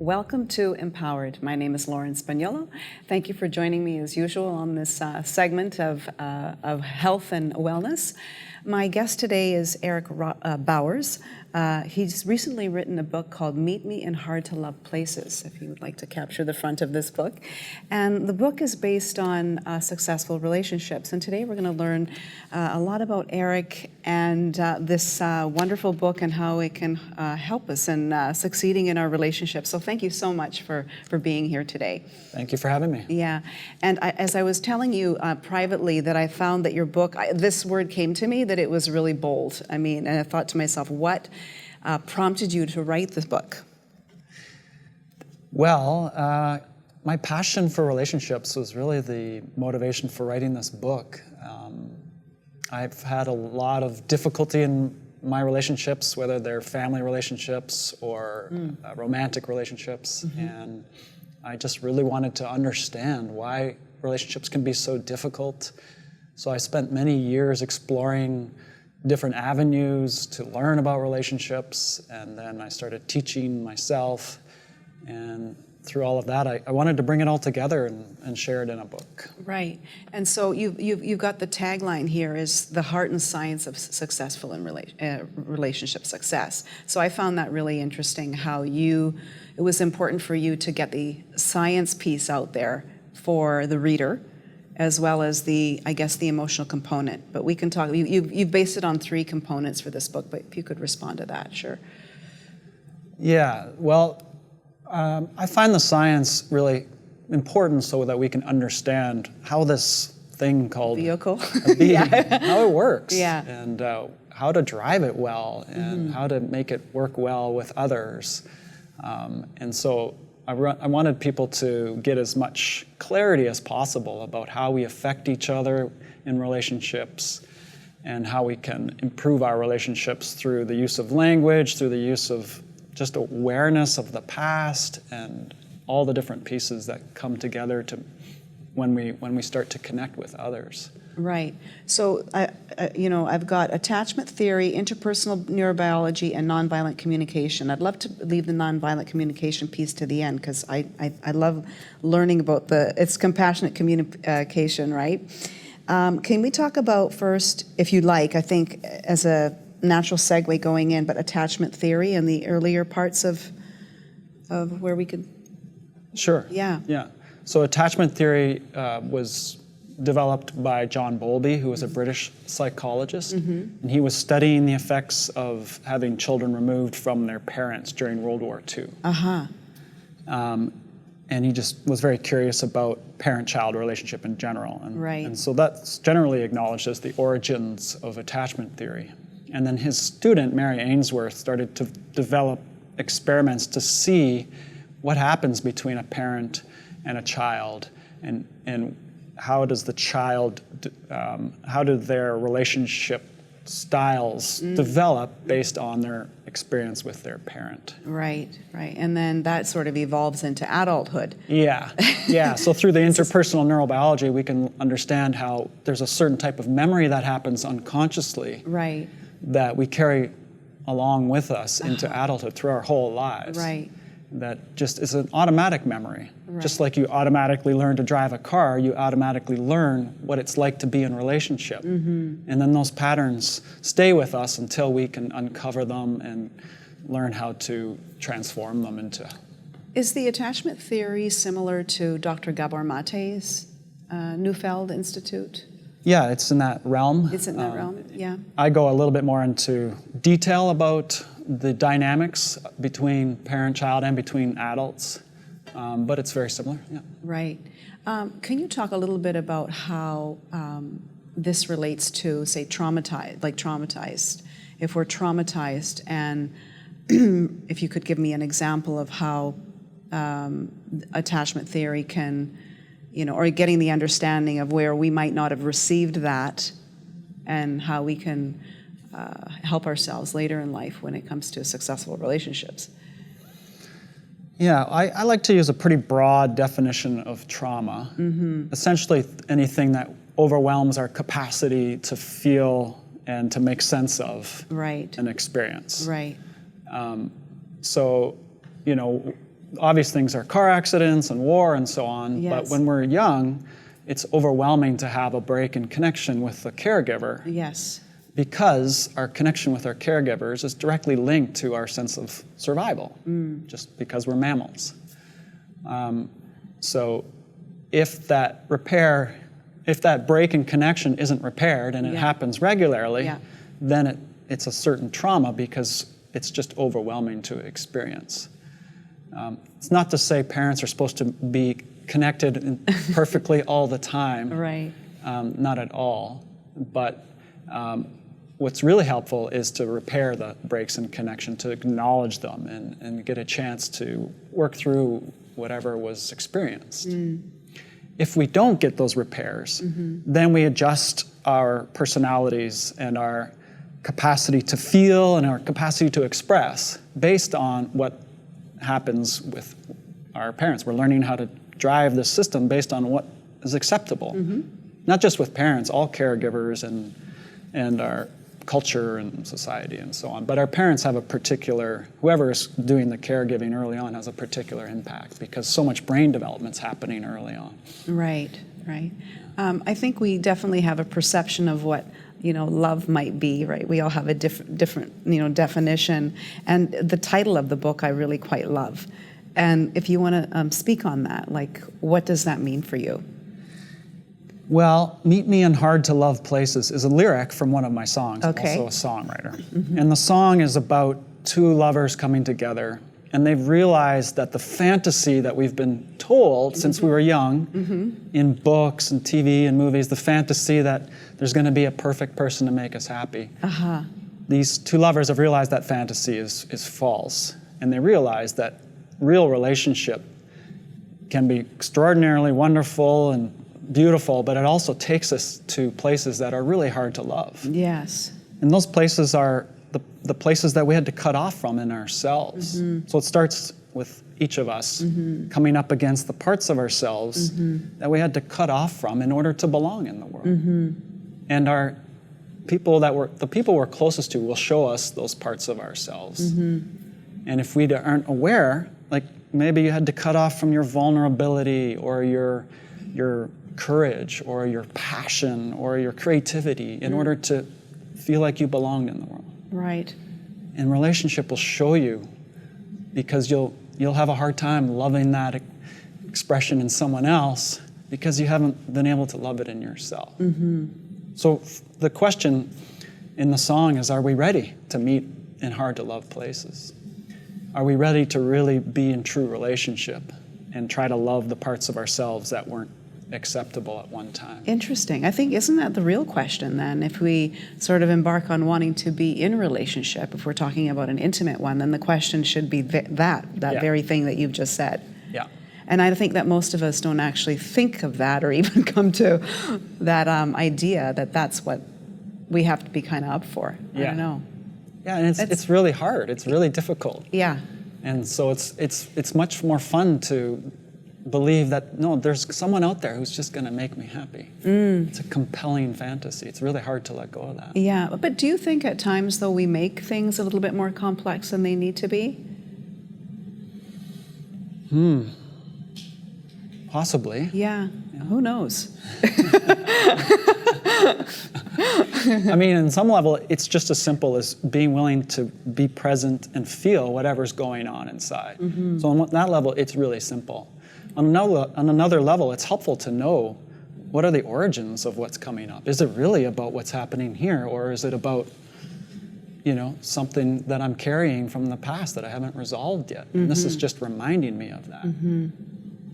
Welcome to Empowered. My name is Lauren Spagnolo. Thank you for joining me as usual on this segment of health and wellness. My guest today is Eric Bowers. He's recently written a book called Meet Me in Hard to Love Places, if you would like to capture the front of this book. And the book is based on successful relationships. And today we're going to learn a lot about Eric and this wonderful book and how it can help us in succeeding in our relationships. So thank you so much for being here today. Thank you for having me. Yeah, and as I was telling you privately that I found that your book, this word came to me, that it was really bold. I mean, and I thought to myself, what prompted you to write this book? Well, my passion for relationships was really the motivation for writing this book. I've had a lot of difficulty in my relationships, whether they're family relationships or romantic relationships, and I just really wanted to understand why relationships can be so difficult. So I spent many years exploring different avenues to learn about relationships, and then I started teaching myself, and through all of that, I wanted to bring it all together and share it in a book. Right, and so you've got the tagline here is the heart and science of successful in relationship success. So I found that really interesting, how it was important for you to get the science piece out there for the reader, as well as the emotional component. But we can talk, you've based it on 3 components for this book, but if you could respond to that, sure. Yeah, well, I find the science really important so that we can understand how this thing called vehicle, a being, how it works, yeah, and how to drive it well, and how to make it work well with others. And so I wanted people to get as much clarity as possible about how we affect each other in relationships and how we can improve our relationships through the use of language, through the use of just awareness of the past and all the different pieces that come together to when we start to connect with others. Right. So, I've got attachment theory, interpersonal neurobiology, and nonviolent communication. I'd love to leave the nonviolent communication piece to the end because I love learning about it's compassionate communication, right? Can we talk about first, if you'd like, I think as a natural segue going in, but attachment theory and the earlier parts of where we could... Sure. Yeah. Yeah. So attachment theory was developed by John Bowlby, who was a British psychologist, and he was studying the effects of having children removed from their parents during World War II. And he just was very curious about parent-child relationship in general. And so that's generally acknowledged as the origins of attachment theory. And then his student, Mary Ainsworth, started to develop experiments to see what happens between a parent and a child, and how does the child, how do their relationship styles develop based on their experience with their parent. Right. And then that sort of evolves into adulthood. Yeah. So through the interpersonal neurobiology, we can understand how there's a certain type of memory that happens unconsciously. Right. That we carry along with us into adulthood through our whole lives. Right. That just is an automatic memory. Right. Just like you automatically learn to drive a car, you automatically learn what it's like to be in a relationship. And then those patterns stay with us until we can uncover them and learn how to transform them into... Is the attachment theory similar to Dr. Gabor Mate's Neufeld Institute? Yeah, it's in that realm. It's in that realm, yeah. I go a little bit more into detail about the dynamics between parent-child and between adults, but it's very similar, yeah. Right. Can you talk a little bit about how this relates to, say, traumatized? If we're traumatized, and if you could give me an example of how attachment theory can, or getting the understanding of where we might not have received that and how we can help ourselves later in life when it comes to successful relationships. Yeah, I like to use a pretty broad definition of trauma. Essentially anything that overwhelms our capacity to feel and to make sense of an experience. Right. So, obvious things are car accidents and war and so on. Yes. But when we're young, it's overwhelming to have a break in connection with the caregiver. Yes. Because our connection with our caregivers is directly linked to our sense of survival, just because we're mammals. So if that break in connection isn't repaired and it happens regularly, then it's a certain trauma because it's just overwhelming to experience. It's not to say parents are supposed to be connected perfectly all the time. Right. Not at all. But what's really helpful is to repair the breaks in connection, to acknowledge them and get a chance to work through whatever was experienced. If we don't get those repairs, then we adjust our personalities and our capacity to feel and our capacity to express based on what happens with our parents. We're learning how to drive the system based on what is acceptable. Not just with parents, all caregivers and our culture and society and so on. But our parents have a particular, whoever is doing the caregiving early on has a particular impact because so much brain development's happening early on. Right, right. I think we definitely have a perception of what love might be, right? We all have a different definition. And the title of the book I really quite love. And if you want to speak on that, like, what does that mean for you? Well, Meet Me in Hard to Love Places is a lyric from one of my songs. Okay. I'm also a songwriter. And the song is about two lovers coming together, and they've realized that the fantasy that we've been told since we were young, in books and TV and movies, the fantasy that there's going to be a perfect person to make us happy. These two lovers have realized that fantasy is false, and they realize that real relationship can be extraordinarily wonderful and beautiful, but it also takes us to places that are really hard to love. Yes. And those places are the places that we had to cut off from in ourselves. So it starts with each of us coming up against the parts of ourselves that we had to cut off from in order to belong in the world. And the people we're closest to will show us those parts of ourselves. And if we aren't aware, like maybe you had to cut off from your vulnerability or your courage or your passion or your creativity in order to feel like you belonged in the world. Right. And relationship will show you, because you'll have a hard time loving that expression in someone else because you haven't been able to love it in yourself. So the question in the song is, are we ready to meet in hard to love places? Are we ready to really be in true relationship and try to love the parts of ourselves that weren't acceptable at one time? Interesting. I think, isn't that the real question then? If we sort of embark on wanting to be in relationship, if we're talking about an intimate one, then the question should be that very thing that you've just said. Yeah. And I think that most of us don't actually think of that or even come to that idea that that's what we have to be kind of up for. I don't know. Yeah, and it's really hard. It's really difficult. Yeah. And so it's much more fun to believe that, no, there's someone out there who's just going to make me happy. It's a compelling fantasy. It's really hard to let go of that. Yeah, but do you think at times, though, we make things a little bit more complex than they need to be? Possibly. Yeah. Who knows? I mean, on some level, it's just as simple as being willing to be present and feel whatever's going on inside. So on that level, it's really simple. On another level, it's helpful to know what are the origins of what's coming up. Is it really about what's happening here, or is it about, something that I'm carrying from the past that I haven't resolved yet? And this is just reminding me of that.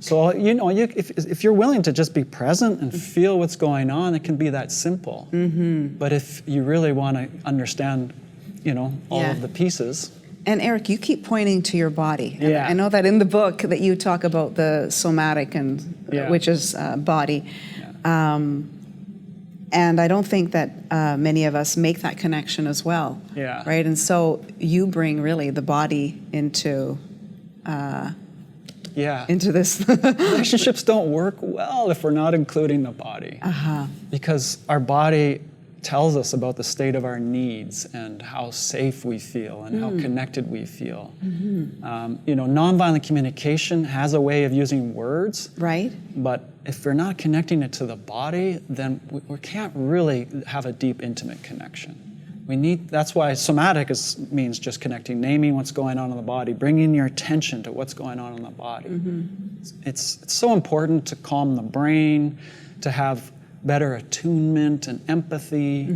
So, if you're willing to just be present and feel what's going on, it can be that simple. But if you really want to understand, all of the pieces. And Eric, you keep pointing to your body. And Yeah. I know that in the book that you talk about the somatic, which is body. Yeah. And I don't think that many of us make that connection as well. Yeah. Right? And so you bring really the body into this. Relationships don't work well if we're not including the body. Because our body tells us about the state of our needs and how safe we feel and how connected we feel. Nonviolent communication has a way of using words, Right. but if we're not connecting it to the body, then we can't really have a deep, intimate connection. That's why somatic means just connecting, naming what's going on in the body, bringing your attention to what's going on in the body. It's so important to calm the brain, to have better attunement and empathy.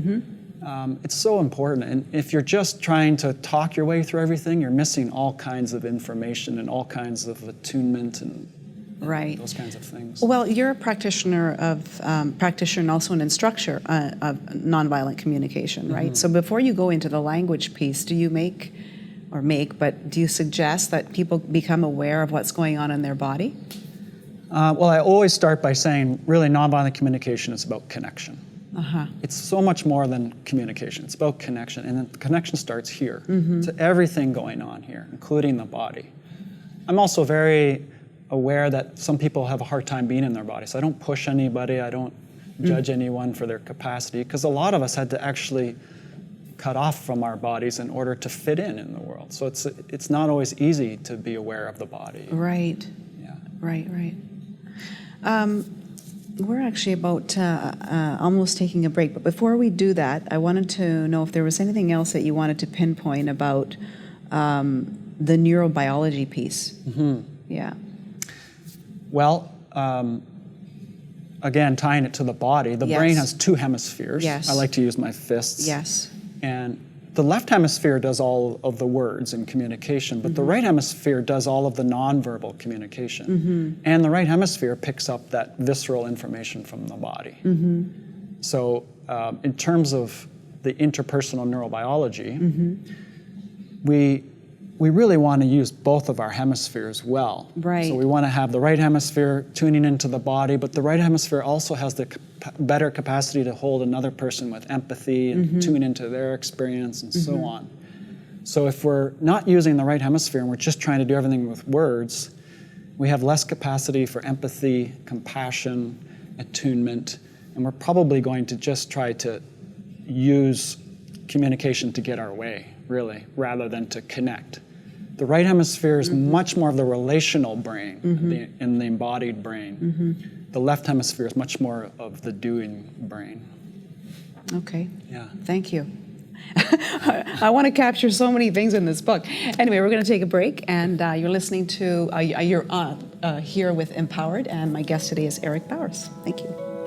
It's so important. And if you're just trying to talk your way through everything, you're missing all kinds of information and all kinds of attunement and Right. those kinds of things. Well, you're a practitioner and also an instructor of nonviolent communication, right? So before you go into the language piece, do you do you suggest that people become aware of what's going on in their body? Well, I always start by saying, really, nonviolent communication is about connection. It's so much more than communication. It's about connection, and then the connection starts here to everything going on here, including the body. I'm also very aware that some people have a hard time being in their body, so I don't push anybody, I don't judge anyone for their capacity, because a lot of us had to actually cut off from our bodies in order to fit in the world. So it's not always easy to be aware of the body. Right. Yeah. Right. We're actually about almost taking a break, but before we do that, I wanted to know if there was anything else that you wanted to pinpoint about the neurobiology piece. Yeah. Well, again, tying it to the body, the brain has two hemispheres. Yes. I like to use my fists. Yes. And the left hemisphere does all of the words and communication, but the right hemisphere does all of the nonverbal communication. And the right hemisphere picks up that visceral information from the body. So in terms of the interpersonal neurobiology, we really want to use both of our hemispheres well. Right. So we want to have the right hemisphere tuning into the body, but the right hemisphere also has the better capacity to hold another person with empathy and tune into their experience and so on. So if we're not using the right hemisphere and we're just trying to do everything with words, we have less capacity for empathy, compassion, attunement, and we're probably going to just try to use communication to get our way, really, rather than to connect. The right hemisphere is much more of the relational brain and the embodied brain. The left hemisphere is much more of the doing brain. Okay. Yeah. Thank you. I want to capture so many things in this book. Anyway, we're going to take a break, and you're listening to, you're here with Empowered, and my guest today is Eric Bowers. Thank you.